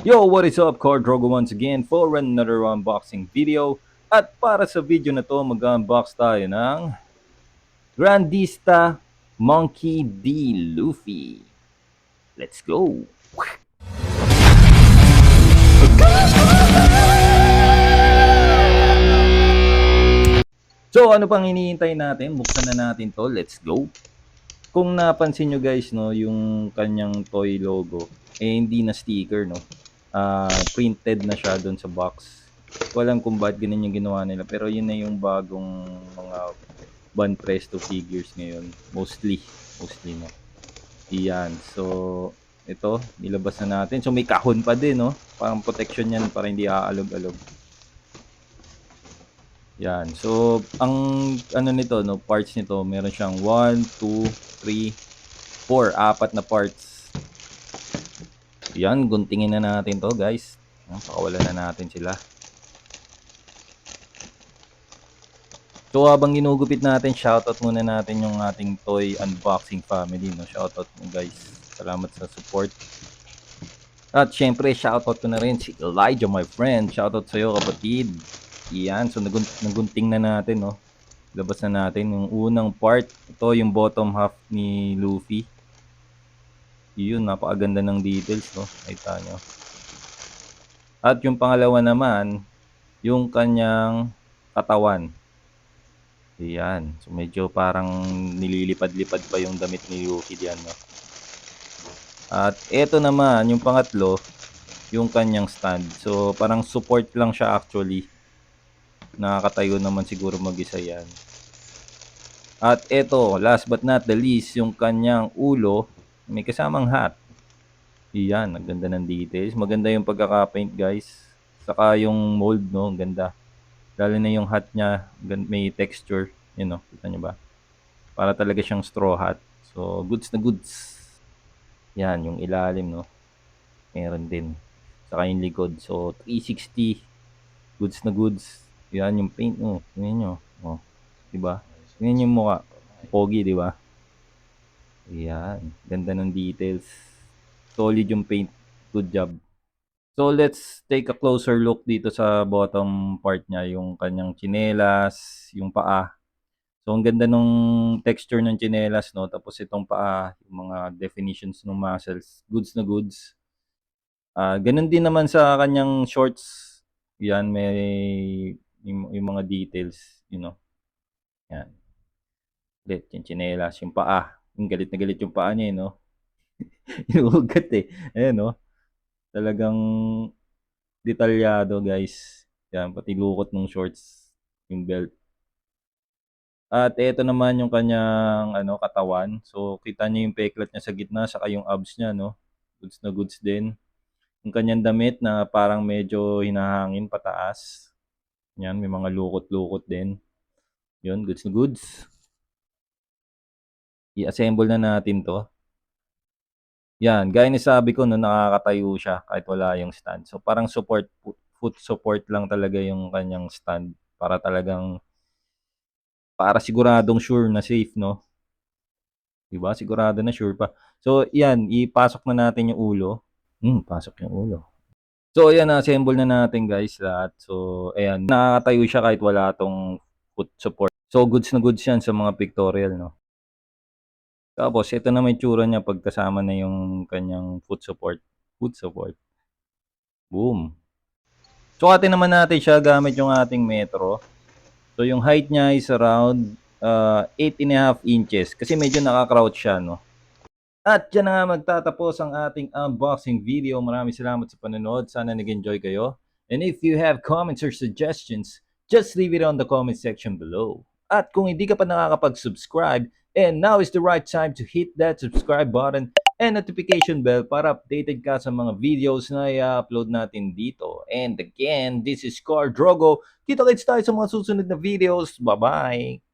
Yo, what is up? Car Drogo once again for another unboxing video. At para sa video na to, mag-unbox tayo ng Grandista Monkey D. Luffy. Let's go! So ano pang hinihintay natin? Buksan na natin to. Let's go! Kung napansin nyo guys, no, yung kanyang toy logo, hindi na sticker, no? Printed na siya doon sa box. Ko alam kung bakit ganun yung ginawa nila, pero yun na yung bagong mga Ban Presto figures ngayon. Mostly, no? Iyan. So, ito, nilabas na natin. So, may kahon pa din, no? Parang protection yan para hindi aalog-alog. Yan. So, ang ano nito, no, parts nito, meron siyang 1, 2, 3, 4, apat na parts. Yan, guntingin na natin to, guys. Pakawalan na natin sila. So habang ginugupit natin, shoutout muna natin yung ating toy unboxing family, no? Shoutout mo guys. Salamat sa support. At syempre, shoutout ko na rin si Elijah, my friend. Shoutout sa iyo, kapatid. Iyan, so nagunting na natin, no? Labas na natin yung unang part. Ito yung bottom half ni Luffy. Yun, napakaganda ng details, no? Kita nyo. At yung pangalawa naman, yung kanyang katawan. Ayan. So medyo parang nililipad-lipad pa yung damit ni Yuki diyan, no? At eto naman, yung pangatlo, yung kanyang stand. So parang support lang siya actually. Nakakatayo naman siguro mag-isa yan. At eto, last but not the least, yung kanyang ulo, may kasamang hat. Iyan, ang ganda ng details. Maganda yung pagkaka-paint, guys. Saka yung mold, no? Ang ganda. Lalo na yung hat niya, may texture. Yun, no? Kita nyo ba? Para talaga siyang straw hat. So, goods na goods. Yan, yung ilalim, no? Meron din. Saka yung likod. So, 360. Goods na goods. Yan, yung paint, no? Tingnan nyo. Oh, diba? Tingnan yung mukha. Pogi, diba? Yan. Ganda ng details. Solid yung paint. Good job. So, let's take a closer look dito sa bottom part niya. Yung kanyang tsinelas, yung paa. So, ang ganda nung texture ng tsinelas, no? Tapos itong paa, yung mga definitions ng muscles, goods na goods. Ganun din naman sa kanyang shorts. Yan, may yung mga details, you know. Yan. Ulit, yung tsinelas, yung paa. Yung galit na galit yung paa niya, no? Inuugat eh. Ayan, no? Talagang detalyado, guys. Yan, pati lukot ng shorts, yung belt. At ito naman yung kanyang ano, katawan. So, kita niyo yung peklat niya sa gitna, saka yung abs niya, no? Goods na goods din. Yung kanyang damit na parang medyo hinahangin pataas. Yan, may mga lukot-lukot din. Yun, goods na goods. I-assemble na natin to. Yan, gaya ni sabi ko, no, nakakatayo siya kahit wala yung stand. So, parang foot support lang talaga yung kanyang stand. Para siguradong sure na safe, no? Diba? Sigurado na sure pa. So, yan, ipasok na natin yung ulo. Pasok yung ulo. So, ayan, na-assemble na natin guys lahat. So, ayan, nakakatayo siya kahit wala tong foot support. So, goods na goods yan sa mga pictorial, no? Tapos, ito na may tsura niya pagkasama na yung kanyang foot support. Foot support. Boom. Sukatin naman natin siya gamit yung ating metro. So, yung height niya is around 8.5 inches. Kasi medyo nakakrouch siya, no? At dyan na nga magtatapos ang ating unboxing video. Maraming salamat sa panonood. Sana nag-enjoy kayo. And if you have comments or suggestions, just leave it on the comment section below. At kung hindi ka pa nakakapag-subscribe, and now is the right time to hit that subscribe button and notification bell para updated ka sa mga videos na i-upload natin dito. And again, this is Car Drogo. Kita-kits tayo sa mga susunod na videos. Bye-bye!